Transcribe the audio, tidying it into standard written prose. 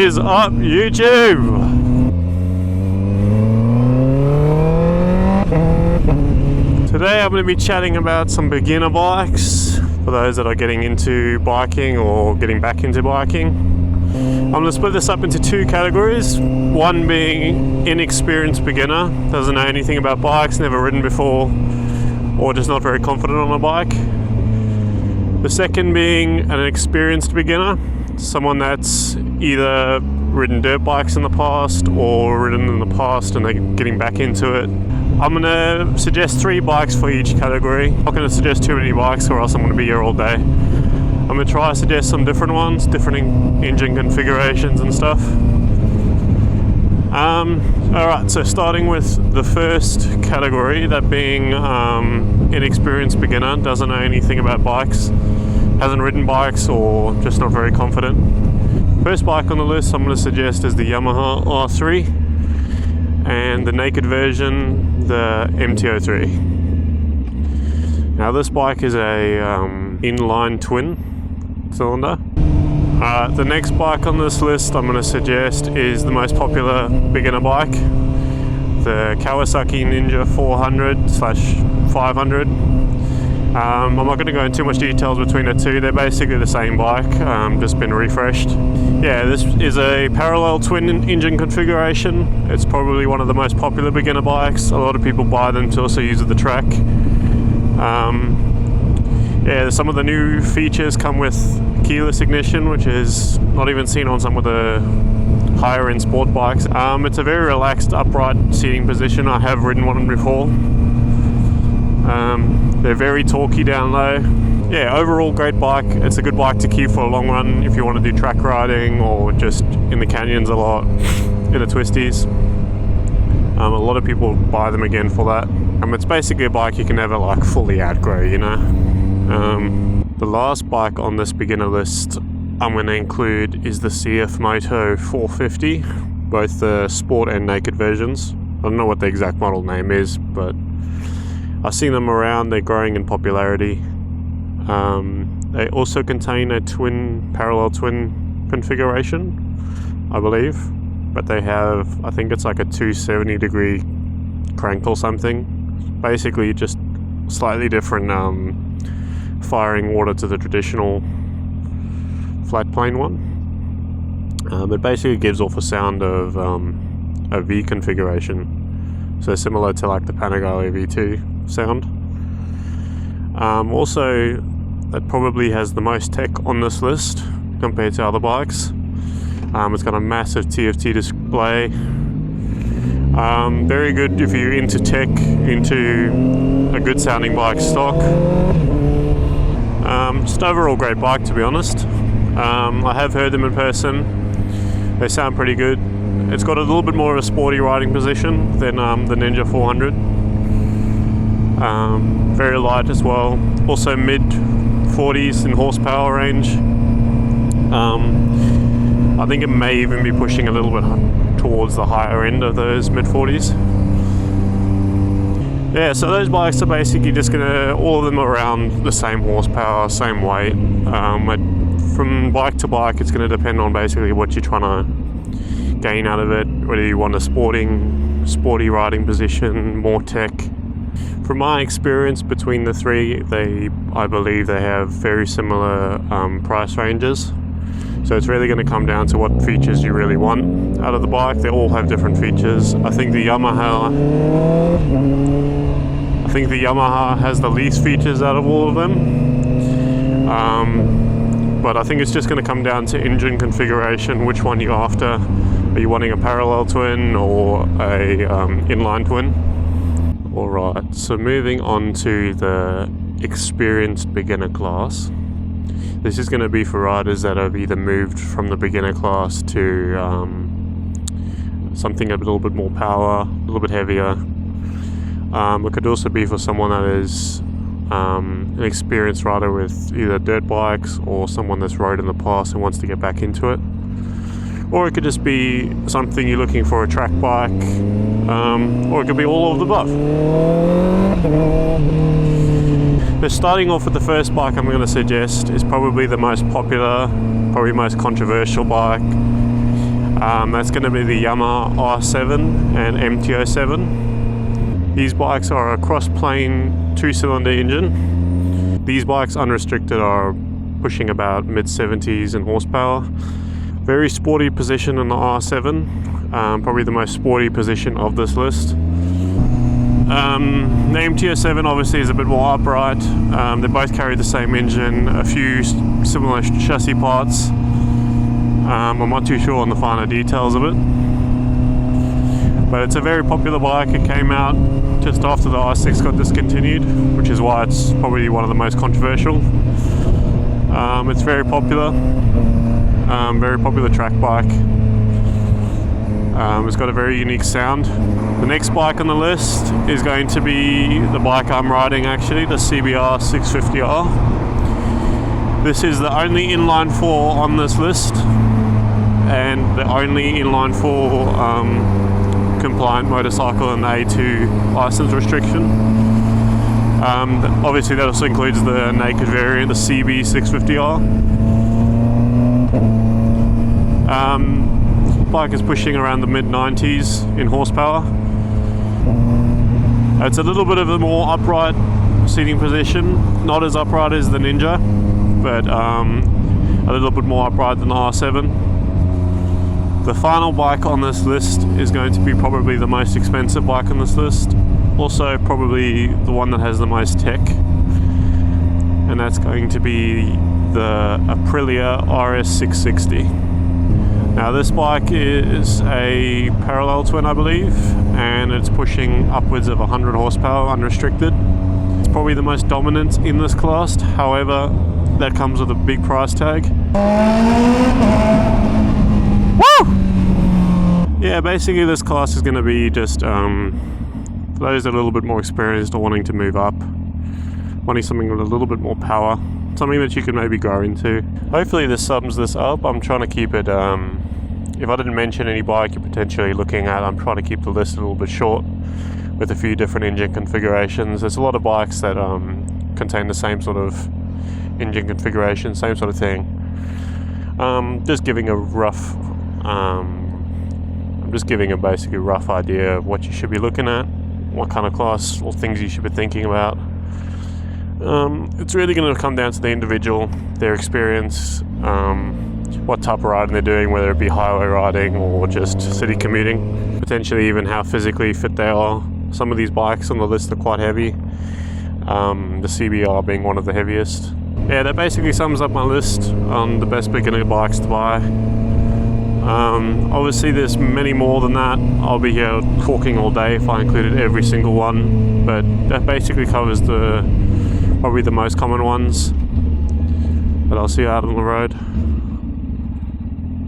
is up, YouTube? Today I'm going to be chatting about some beginner bikes for those that are getting into biking or getting back into biking. I'm going to split this up into two categories. One being inexperienced beginner, doesn't know anything about bikes, never ridden before, or just not very confident on a bike. The second being an experienced beginner, someone that's either ridden dirt bikes in the past or ridden in the past and they're getting back into it. I'm going to suggest 3 bikes for each category. I'm not going to suggest too many bikes or else I'm going to be here all day. I'm going to try to suggest some different ones, different engine configurations and stuff. Alright, so starting with the first category, that being inexperienced beginner, doesn't know anything about bikes, hasn't ridden bikes or just not very confident. First bike on the list I'm going to suggest is the Yamaha R3 and the naked version, the MT-03. Now this bike is a inline twin cylinder. The next bike on this list I'm going to suggest is the most popular beginner bike, the Kawasaki Ninja 400/500. I'm not going to go into too much details between the two. They're basically the same bike, just been refreshed. Yeah, this is a parallel twin engine configuration. It's probably one of the most popular beginner bikes. A lot of people buy them to also use at the track. Yeah, some of the new features come with keyless ignition, which is not even seen on some of the higher end sport bikes. It's a very relaxed upright seating position. I have ridden one before. They're very torquey down low. Yeah, overall great bike. It's a good bike to keep for a long run if you want to do track riding or just in the canyons a lot, in the twisties. A lot of people buy them again for that. It's basically a bike you can never like fully outgrow, you know. The last bike on this beginner list I'm going to include is the CF Moto 450, both the sport and naked versions. I don't know what the exact model name is, but I've seen them around. They're growing in popularity. They also contain a parallel twin configuration, I believe, but they have, I think it's like a 270 degree crank or something. Basically just slightly different firing order to the traditional flat plane one. It basically gives off a sound of a V configuration, so similar to like the Panigale V2 sound. Also, that probably has the most tech on this list compared to other bikes. It's got a massive TFT display. Very good if you're into tech, into a good sounding bike stock. Just overall great bike, to be honest. I have heard them in person. They sound pretty good. It's got a little bit more of a sporty riding position than the Ninja 400. Very light as well. Also mid 40s in horsepower range. I think it may even be pushing a little bit towards the higher end of those mid 40s. Yeah, so those bikes are basically just all of them are around the same horsepower, same weight. From bike to bike, it's going to depend on basically what you're trying to gain out of it, whether you want a sporty riding position, more tech. From my experience between the three, I believe they have very similar price ranges. So it's really going to come down to what features you really want out of the bike. They all have different features. I think the Yamaha has the least features out of all of them. But I think it's just going to come down to engine configuration, which one you're after. Are you wanting a parallel twin or a inline twin? Alright, so moving on to the experienced beginner class. This is going to be for riders that have either moved from the beginner class to something a little bit more power, a little bit heavier. It could also be for someone that is an experienced rider with either dirt bikes or someone that's rode in the past and wants to get back into it. Or it could just be something you're looking for, a track bike, or it could be all of the above. So starting off with the first bike I'm going to suggest is probably the most popular, probably most controversial bike. That's going to be the Yamaha R7 and MT-07. These bikes are a cross-plane 2-cylinder engine. These bikes unrestricted are pushing about mid-70s in horsepower. Very sporty position in the R7, probably the most sporty position of this list. The MT-07 obviously is a bit more upright. They both carry the same engine, a few similar chassis parts. I'm not too sure on the finer details of it, but it's a very popular bike. It came out just after the R6 got discontinued, which is why it's probably one of the most controversial. It's very popular, very popular track bike. It's got a very unique sound. The next bike on the list is going to be the bike I'm riding actually, the CBR650r. This is the only inline 4 on this list, and the only inline 4 compliant motorcycle in the A2 license restriction. Obviously that also includes the naked variant, the CB650r. Bike is pushing around the mid-90s in horsepower. It's a little bit of a more upright seating position, not as upright as the Ninja, but a little bit more upright than the R7. The final bike on this list is going to be probably the most expensive bike on this list, also probably the one that has the most tech, and that's going to be the Aprilia RS660. Now this bike is a parallel twin, I believe, and it's pushing upwards of 100 horsepower unrestricted. It's probably the most dominant in this class, however, that comes with a big price tag. Woo! Yeah, basically this class is going to be just for those that are a little bit more experienced or wanting to move up, wanting something with a little bit more power, something that you can maybe grow into. Hopefully this sums this up. I'm trying to keep it, if I didn't mention any bike you're potentially looking at, I'm trying to keep the list a little bit short with a few different engine configurations. There's a lot of bikes that contain the same sort of engine configuration, same sort of thing. Just giving a rough, I'm just giving a basically rough idea of what you should be looking at, what kind of class or things you should be thinking about. It's really going to come down to the individual, their experience, what type of riding they're doing, whether it be highway riding or just city commuting, potentially even how physically fit they are. Some of these bikes on the list are quite heavy, the CBR being one of the heaviest. Yeah, that basically sums up my list on the best beginner bikes to buy. Obviously there's many more than that. I'll be here talking all day if I included every single one, but that basically covers probably the most common ones. But I'll see you out on the road.